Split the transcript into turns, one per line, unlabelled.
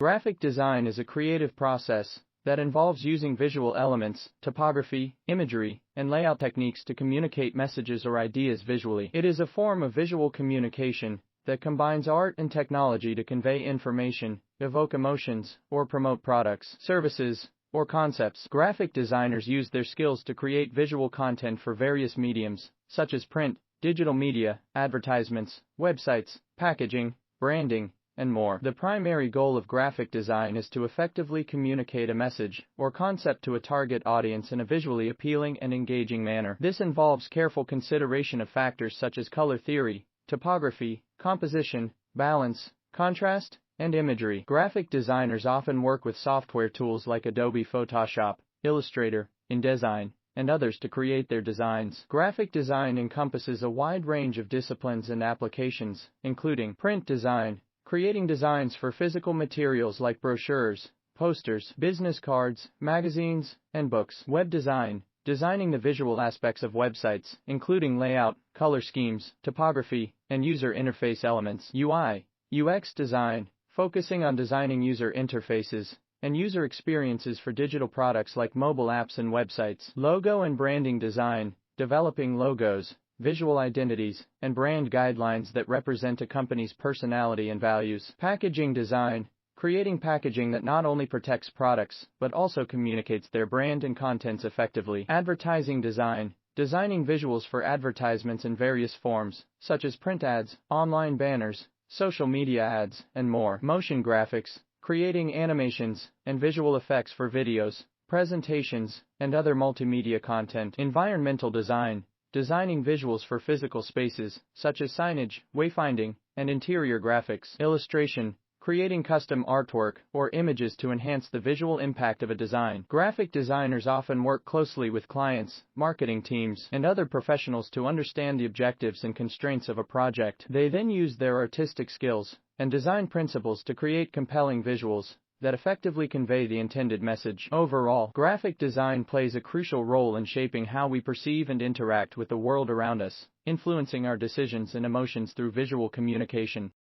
Graphic design is a creative process that involves using visual elements, typography, imagery, and layout techniques to communicate messages or ideas visually. It is a form of visual communication that combines art and technology to convey information, evoke emotions, or promote products, services, or concepts. Graphic designers use their skills to create visual content for various mediums, such as print, digital media, advertisements, websites, packaging, branding, and more. The primary goal of graphic design is to effectively communicate a message or concept to a target audience in a visually appealing and engaging manner. This involves careful consideration of factors such as color theory, typography, composition, balance, contrast, and imagery. Graphic designers often work with software tools like Adobe Photoshop, Illustrator, InDesign, and others to create their designs. Graphic design encompasses a wide range of disciplines and applications, including print design, creating designs for physical materials like brochures, posters, business cards, magazines, and books. Web design, designing the visual aspects of websites, including layout, color schemes, typography, and user interface elements. UI, UX design, focusing on designing user interfaces and user experiences for digital products like mobile apps and websites. Logo and branding design, developing logos, visual identities, and brand guidelines that represent a company's personality and values. Packaging design, creating packaging that not only protects products, but also communicates their brand and contents effectively. Advertising design, designing visuals for advertisements in various forms, such as print ads, online banners, social media ads, and more. Motion graphics, creating animations and visual effects for videos, presentations, and other multimedia content. Environmental design, designing visuals for physical spaces, such as signage, wayfinding, and interior graphics. Illustration, creating custom artwork or images to enhance the visual impact of a design. Graphic designers often work closely with clients, marketing teams, and other professionals to understand the objectives and constraints of a project. They then use their artistic skills and design principles to create compelling visuals that effectively convey the intended message. Overall, graphic design plays a crucial role in shaping how we perceive and interact with the world around us, influencing our decisions and emotions through visual communication.